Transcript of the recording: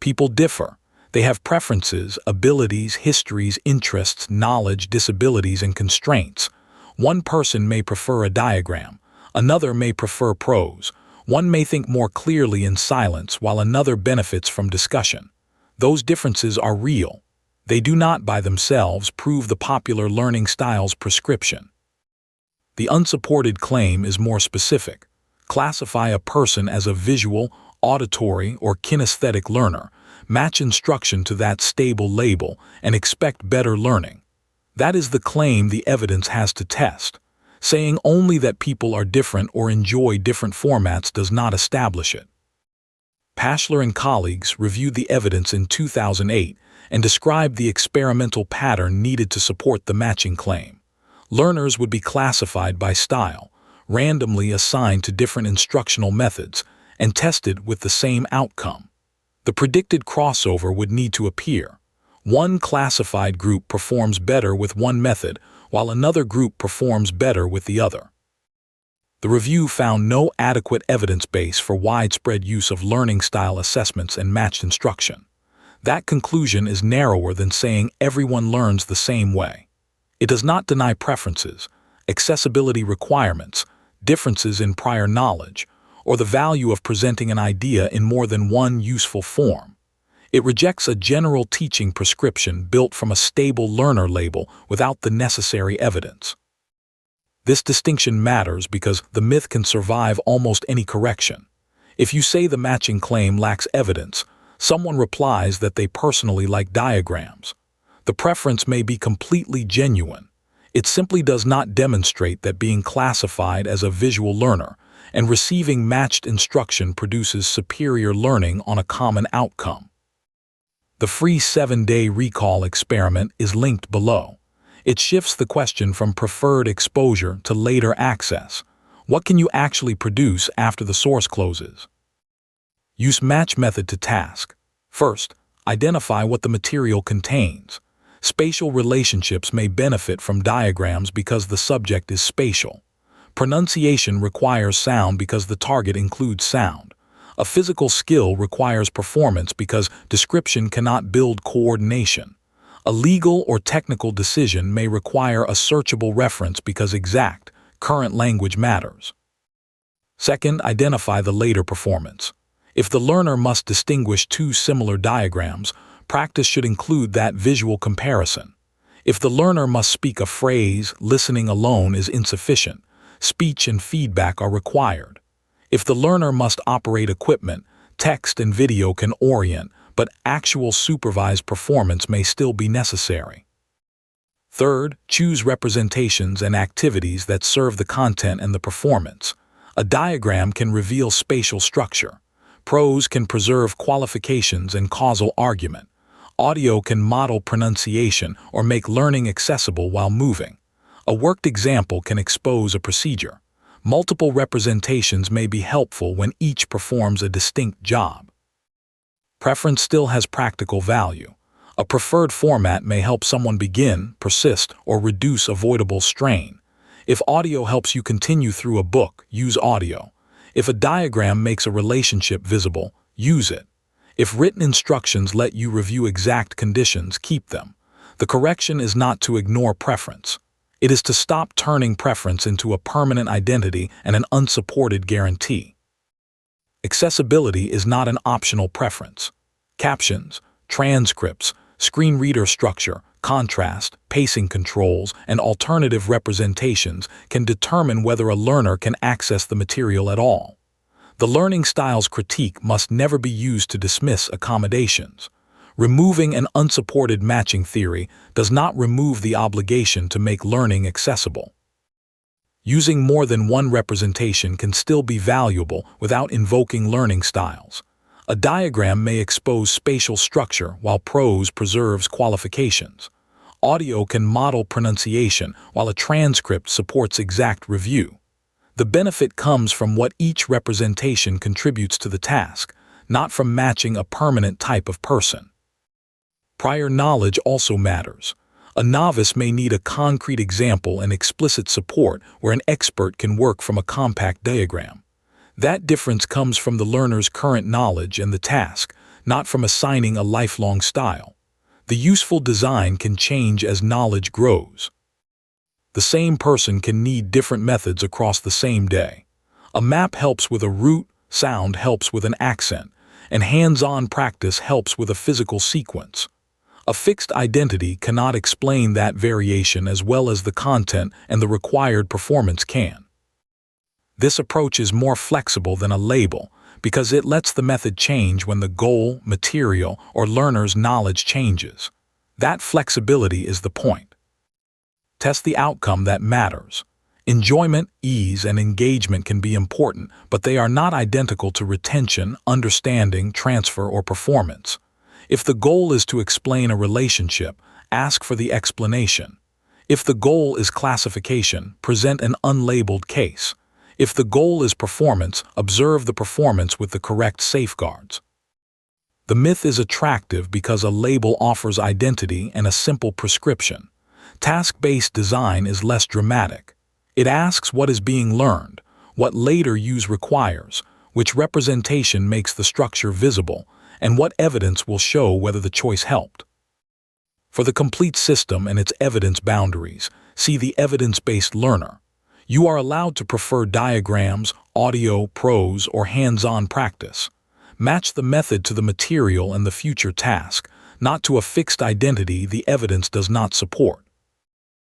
People differ. They have preferences, abilities, histories, interests, knowledge, disabilities, and constraints. One person may prefer a diagram. Another may prefer prose. One may think more clearly in silence, while another benefits from discussion. Those differences are real. They do not by themselves prove the popular learning style's prescription. The unsupported claim is more specific. Classify a person as a visual, auditory, or kinesthetic learner, match instruction to that stable label, and expect better learning. That is the claim the evidence has to test. Saying only that people are different or enjoy different formats does not establish it. Pashler and colleagues reviewed the evidence in 2008 and described the experimental pattern needed to support the matching claim. Learners would be classified by style, randomly assigned to different instructional methods, and tested with the same outcome. The predicted crossover would need to appear. One classified group performs better with one method, while another group performs better with the other. The review found no adequate evidence base for widespread use of learning style assessments and matched instruction. That conclusion is narrower than saying everyone learns the same way. It does not deny preferences, accessibility requirements, differences in prior knowledge, or the value of presenting an idea in more than one useful form. It rejects a general teaching prescription built from a stable learner label without the necessary evidence. This distinction matters because the myth can survive almost any correction. If you say the matching claim lacks evidence, someone replies that they personally like diagrams. The preference may be completely genuine. It simply does not demonstrate that being classified as a visual learner and receiving matched instruction produces superior learning on a common outcome. The free 7-day recall experiment is linked below. It shifts the question from preferred exposure to later access. What can you actually produce after the source closes? Use match method to task. First, identify what the material contains. Spatial relationships may benefit from diagrams because the subject is spatial. Pronunciation requires sound because the target includes sound. A physical skill requires performance because description cannot build coordination. A legal or technical decision may require a searchable reference because exact, current language matters. Second, identify the later performance. If the learner must distinguish two similar diagrams, practice should include that visual comparison. If the learner must speak a phrase, listening alone is insufficient. Speech and feedback are required. If the learner must operate equipment, text and video can orient, but actual supervised performance may still be necessary. Third, choose representations and activities that serve the content and the performance. A diagram can reveal spatial structure. Prose can preserve qualifications and causal argument. Audio can model pronunciation or make learning accessible while moving. A worked example can expose a procedure. Multiple representations may be helpful when each performs a distinct job. Preference still has practical value. A preferred format may help someone begin, persist, or reduce avoidable strain. If audio helps you continue through a book, use audio. If a diagram makes a relationship visible, use it. If written instructions let you review exact conditions, keep them. The correction is not to ignore preference. It is to stop turning preference into a permanent identity and an unsupported guarantee. Accessibility is not an optional preference. Captions, transcripts, screen reader structure, contrast, pacing controls, and alternative representations can determine whether a learner can access the material at all. The learning style's critique must never be used to dismiss accommodations. Removing an unsupported matching theory does not remove the obligation to make learning accessible. Using more than one representation can still be valuable without invoking learning styles. A diagram may expose spatial structure while prose preserves qualifications. Audio can model pronunciation while a transcript supports exact review. The benefit comes from what each representation contributes to the task, not from matching a permanent type of person. Prior knowledge also matters. A novice may need a concrete example and explicit support where an expert can work from a compact diagram. That difference comes from the learner's current knowledge and the task, not from assigning a lifelong style. The useful design can change as knowledge grows. The same person can need different methods across the same day. A map helps with a route, sound helps with an accent, and hands-on practice helps with a physical sequence. A fixed identity cannot explain that variation as well as the content and the required performance can. This approach is more flexible than a label because it lets the method change when the goal, material, or learner's knowledge changes. That flexibility is the point. Test the outcome that matters. Enjoyment, ease, and engagement can be important, but they are not identical to retention, understanding, transfer, or performance. If the goal is to explain a relationship, ask for the explanation. If the goal is classification, present an unlabeled case. If the goal is performance, observe the performance with the correct safeguards. The myth is attractive because a label offers identity and a simple prescription. Task-based design is less dramatic. It asks what is being learned, what later use requires, which representation makes the structure visible, and what evidence will show whether the choice helped. For the complete system and its evidence boundaries, see the evidence-based learner. You are allowed to prefer diagrams, audio, prose, or hands-on practice. Match the method to the material and the future task, not to a fixed identity the evidence does not support.